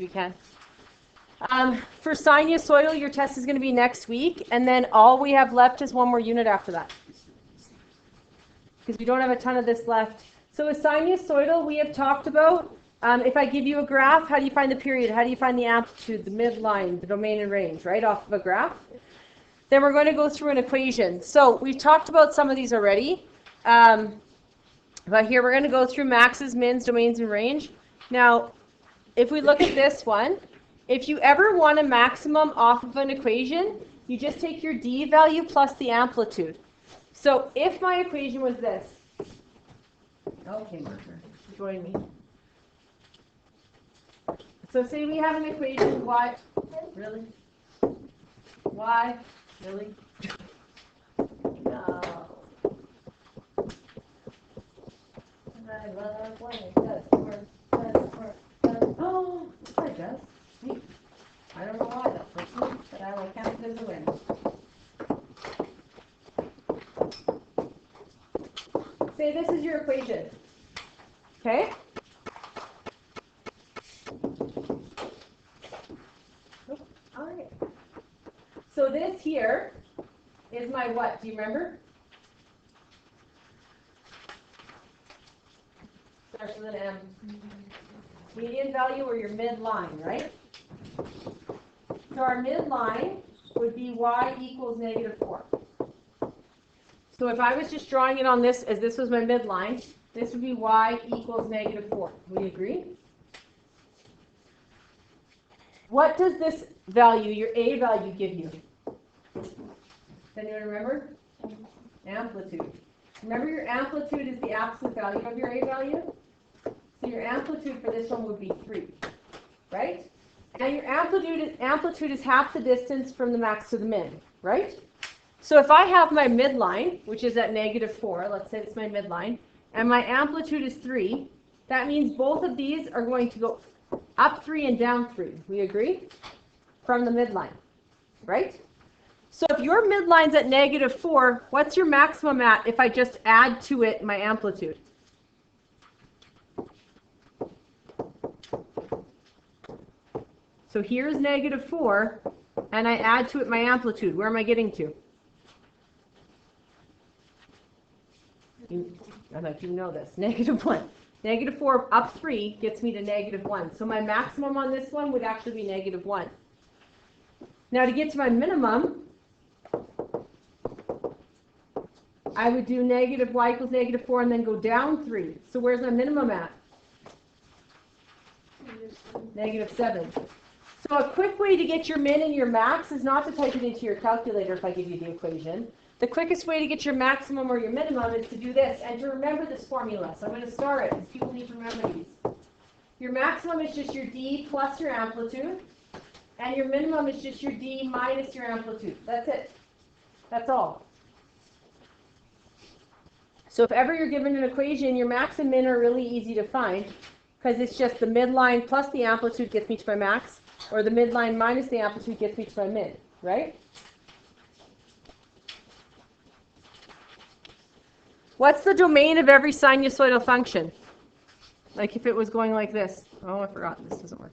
We can. For sinusoidal, your test is going to be next week, and then all we have left is one more unit after that. Because we don't have a ton of this left. So with sinusoidal, we have talked about, if I give you a graph, how do you find the period? How do you find the amplitude, the midline, the domain and range, right, off of a graph? Then we're going to go through an equation. So we've talked about some of these already. But here we're going to go through maxes, mins, domains, and range. Now, if we look at this one, if you ever want a maximum off of an equation, you just take your d value plus the amplitude. So if my equation was this, okay, Marker, join me. So say we have an equation y, really? Y, really? No. I love when it does work, Oh, I guess. I don't know why that person, but I will count it as a win. Say this is your equation. Okay? All right. So this here is my what? Do you remember? Starts with an M. Median value or your midline, right? So our midline would be y equals -4. So if I was just drawing it on this, as this was my midline, this would be y equals -4. We agree? What does this value, your A value, give you? Does anyone remember? Amplitude. Remember your amplitude is the absolute value of your A value? So your amplitude for this one would be 3, right? Now your amplitude is half the distance from the max to the min, right? So if I have my midline, which is at -4, let's say it's my midline, and my amplitude is 3, that means both of these are going to go up 3 and down 3. We agree? From the midline, right? So if your midline's at -4, what's your maximum at if I just add to it my amplitude? So here's -4, and I add to it my amplitude. Where am I getting to? I thought you know this. -1. -4 up 3 gets me to -1. So my maximum on this one would actually be -1. Now to get to my minimum, I would do y equals -4 and then go down 3. So where's my minimum at? -7. So a quick way to get your min and your max is not to type it into your calculator if I give you the equation. The quickest way to get your maximum or your minimum is to do this and to remember this formula. So I'm going to star it because people need to remember these. Your maximum is just your d plus your amplitude, and your minimum is just your d minus your amplitude. That's it. That's all. So if ever you're given an equation, your max and min are really easy to find because it's just the midline plus the amplitude gets me to my max, or the midline minus the amplitude gets me to my min, right? What's the domain of every sinusoidal function? Like if it was going like this. Oh, I forgot. This doesn't work.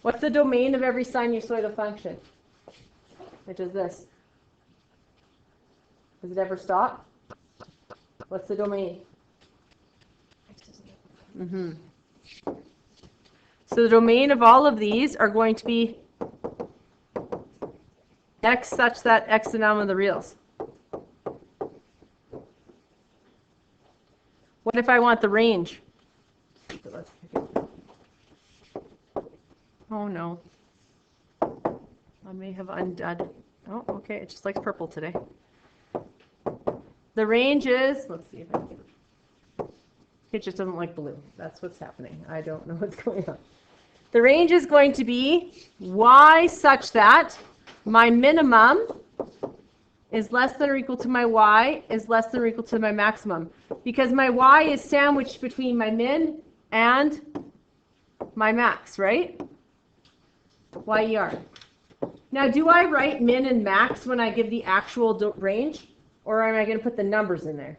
What's the domain of every sinusoidal function? Which is this. Does it ever stop? What's the domain? So the domain of all of these are going to be x such that x the number of the reals. What if I want the range? Oh no. I may have undone. Oh, okay. It just likes purple today. The range is, let's see if I can. It just doesn't like blue. That's what's happening. I don't know what's going on. The range is going to be y such that my minimum is less than or equal to my y is less than or equal to my maximum. Because my y is sandwiched between my min and my max, right? YER. Now, do I write min and max when I give the actual range? Or am I going to put the numbers in there?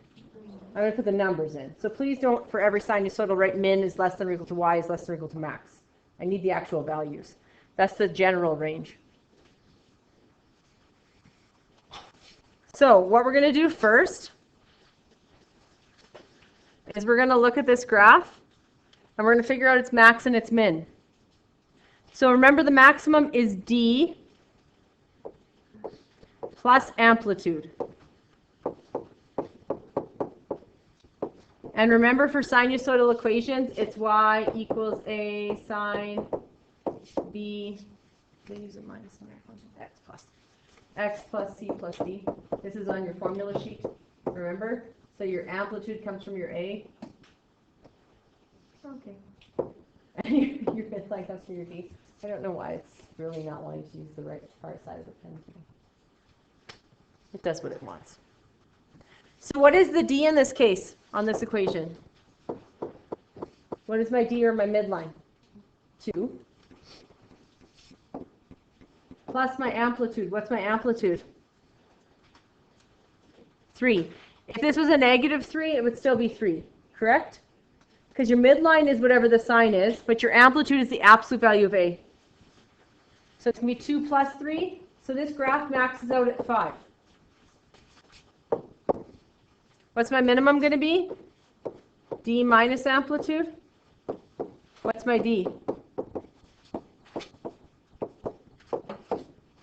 I'm going to put the numbers in. So please don't, for every sinusoidal, write min is less than or equal to y is less than or equal to max. I need the actual values. That's the general range. So what we're going to do first is we're going to look at this graph, and we're going to figure out its max and its min. So remember, the maximum is d plus amplitude. And remember, for sinusoidal equations, it's y equals a sine b, they use a minus in there, x plus c plus d. This is on your formula sheet, remember? So your amplitude comes from your a. Okay. And your midline comes from your d. I don't know why it's really not wanting to use the right far side of the pen. It does what it wants. So what is the d in this case, on this equation? What is my d or my midline? 2. Plus my amplitude. What's my amplitude? 3. If this was a negative 3, it would still be 3, correct? Because your midline is whatever the sign is, but your amplitude is the absolute value of a. So it's going to be 2 plus 3. So this graph maxes out at 5. What's my minimum going to be? D minus amplitude. What's my D?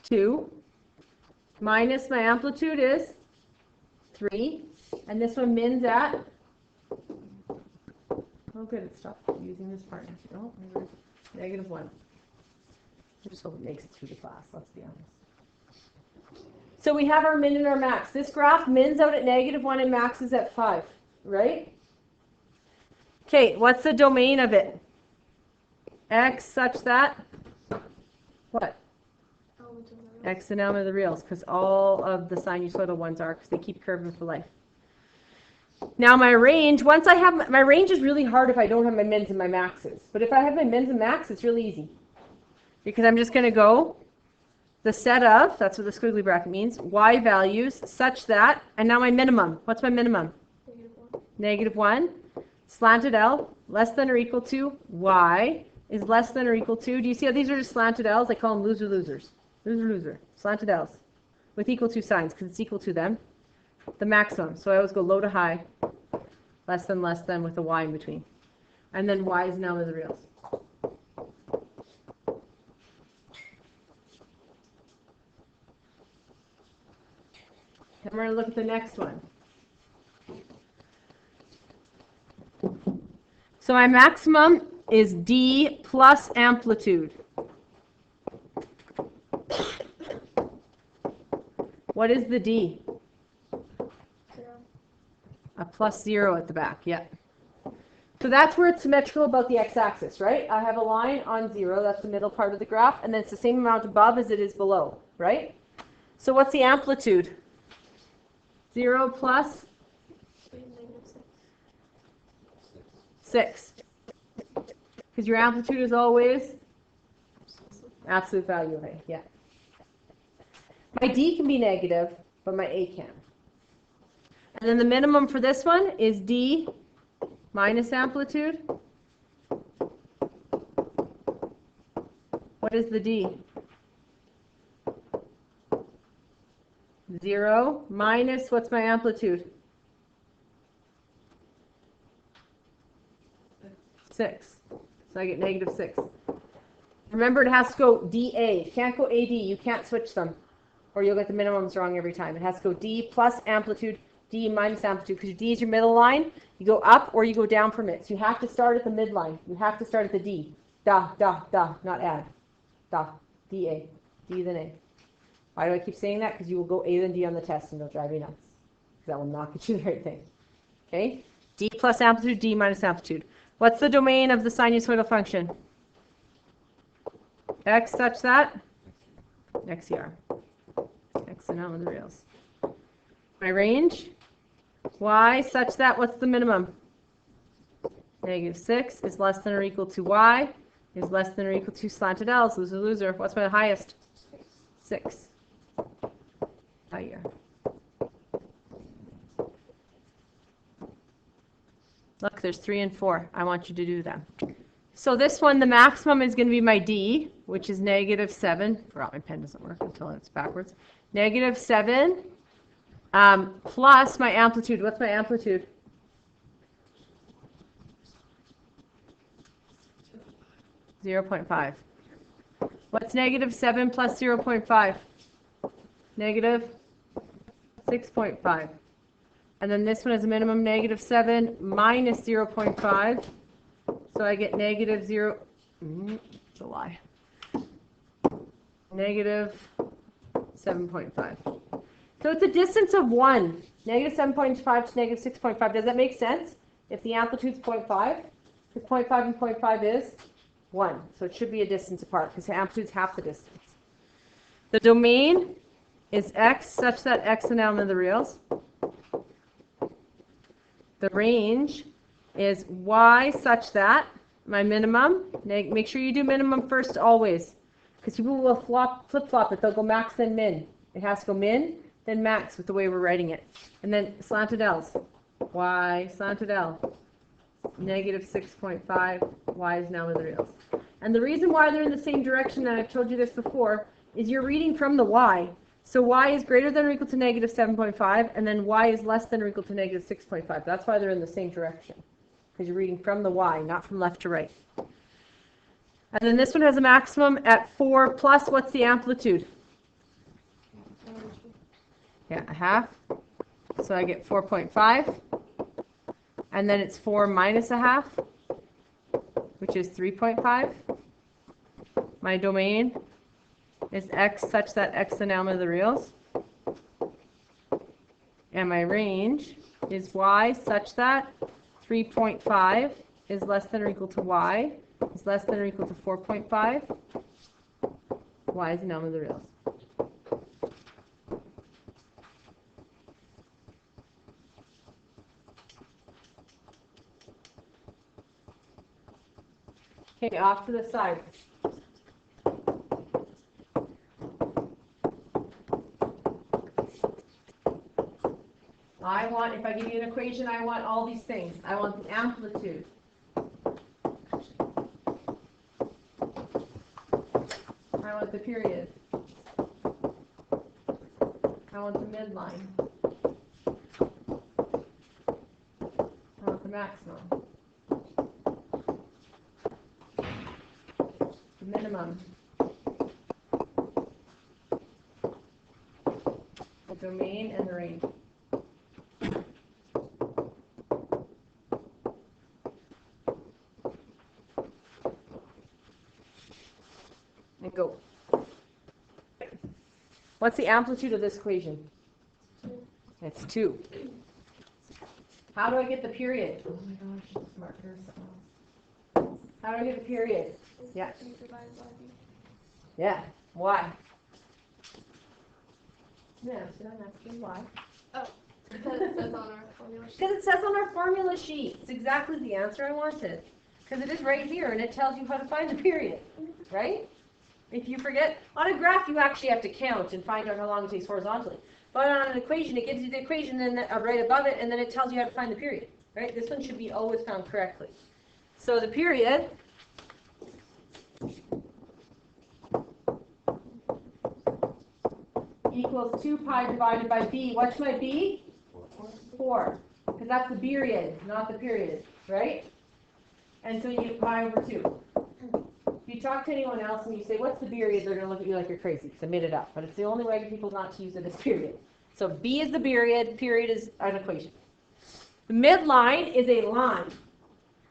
2. Minus my amplitude is 3. And this one min's at, oh good, it stopped using this part. Oh, negative 1. I just hope it makes it through the class, let's be honest. So we have our min and our max. This graph mins out at negative 1 and maxes at 5, right? Okay, what's the domain of it? X such that, what? X and M are the reals, because all of the sinusoidal ones are, because they keep curving for life. Now my range, once I have, my range is really hard if I don't have my mins and my maxes. But if I have my mins and max, it's really easy. Because I'm just going to go the set of, that's what the squiggly bracket means, y values such that, and now my minimum. What's my minimum? Negative 1. Slanted L, less than or equal to y is less than or equal to, do you see how these are just slanted L's? I call them loser losers. Loser loser. Slanted L's with equal to signs because it's equal to them. The maximum. So I always go low to high, less than with a y in between. And then y is now in the reals. And we're going to look at the next one. So my maximum is D plus amplitude. What is the D? 0. A plus 0 at the back, yeah. So that's where it's symmetrical about the x-axis, right? I have a line on 0, that's the middle part of the graph, and then it's the same amount above as it is below, right? So what's the amplitude? 0 plus 6. Because your amplitude is always absolute value of A, yeah. My D can be negative, but my A can. And then the minimum for this one is D minus amplitude. What is the D? 0 minus, what's my amplitude? 6. So I get negative 6. Remember, it has to go DA. It can't go AD. You can't switch them, or you'll get the minimums wrong every time. It has to go D plus amplitude, D minus amplitude, because D is your middle line. You go up or you go down from it. So you have to start at the midline. You have to start at the D. Da, not add. Da, DA. D then A. Why do I keep saying that? Because you will go A then D on the test and it'll drive you nuts. Because that will not get you the right thing. Okay? D plus amplitude, D minus amplitude. What's the domain of the sinusoidal function? X such that? XCR. X and out of the reals. My range? Y such that, what's the minimum? Negative 6 is less than or equal to Y is less than or equal to slanted L's, loser, loser. What's my highest? 6. Higher. Look, there's 3 and 4. I want you to do them. So this one, the maximum is going to be my D, which is -7. Forgot my pen doesn't work until it's backwards. -7 plus my amplitude. What's my amplitude? (0.5). What's -7 plus 0.5? -6.5. And then this one is a minimum -7 minus 0.5. So I get -0. It's a lie. -7.5. So it's a distance of 1. -7.5 to -6.5. Does that make sense? If the amplitude's 0.5, because 0.5 and 0.5 is 1. So it should be a distance apart because the amplitude's half the distance. The domain is x such that x is an element of the reals. The range is y such that my minimum, make sure you do minimum first always, because people will flip-flop it. They'll go max then min. It has to go min, then max with the way we're writing it. And then slanted L's. Y slanted L. -6.5. Y is now with the reals. And the reason why they're in the same direction, and I've told you this before, is you're reading from the y. So y is greater than or equal to -7.5, and then y is less than or equal to -6.5. That's why they're in the same direction, because you're reading from the y, not from left to right. And then this one has a maximum at 4 plus, what's the amplitude? Yeah, a half. So I get 4.5. And then it's 4 minus a half, which is 3.5. My domain is x such that x is an element of the reals. And my range is y such that 3.5 is less than or equal to y is less than or equal to 4.5. Y is an element of the reals. Okay, off to the side. I want, if I give you an equation, I want all these things. I want the amplitude. I want the period. I want the midline. I want the maximum. The minimum. The domain and the range. And go. What's the amplitude of this equation? It's 2. How do I get the period? Oh my gosh, this marker. How do I get the period? Yeah. Yeah. Why? Yeah, should I ask you why? Oh, because it says on our formula sheet. Because it says on our formula sheet. It's exactly the answer I wanted. Because it is right here, and it tells you how to find the period, right? If you forget, on a graph you actually have to count and find out how long it takes horizontally. But on an equation, it gives you the equation and then, right above it, and then it tells you how to find the period, right? This one should be always found correctly. So the period equals 2 pi divided by b. What's my b? 4. Because that's the period, not the period, right? And so you get pi over 2. If you talk to anyone else and you say, what's the period, they're going to look at you like you're crazy because I made it up. But it's the only way for people not to use it as period. So b is the period is an equation. The midline is a line.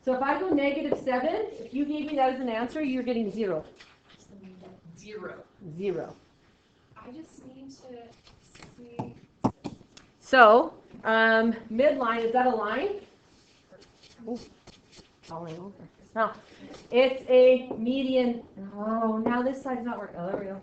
So if I go -7, if you gave me that as an answer, you're getting 0. 0. 0. I just need to see. So, midline, is that a line? Ooh, falling over. No, it's a median. Oh, now this side's not working. Oh, there we go.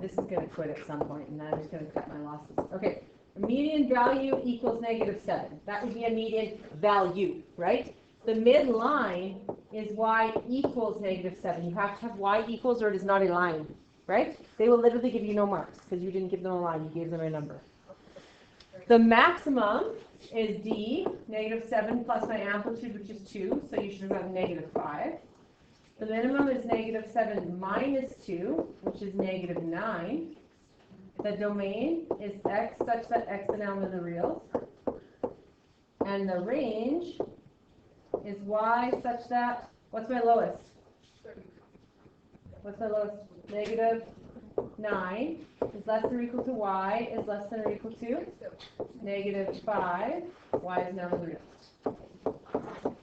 This is going to quit at some point, and I'm just going to cut my losses. Okay, the median value equals -7. That would be a median value, right? The midline is y equals -7. You have to have y equals or it is not a line, right? They will literally give you no marks because you didn't give them a line, you gave them a number. The maximum is D, -7 plus my amplitude, which is 2, so you should have got -5. The minimum is -7 minus 2, which is -9. The domain is x such that x and L are the reals. And the range is y such that, what's my lowest? What's my lowest? -9 is less than or equal to y is less than or equal to -5. Y is now in the reals.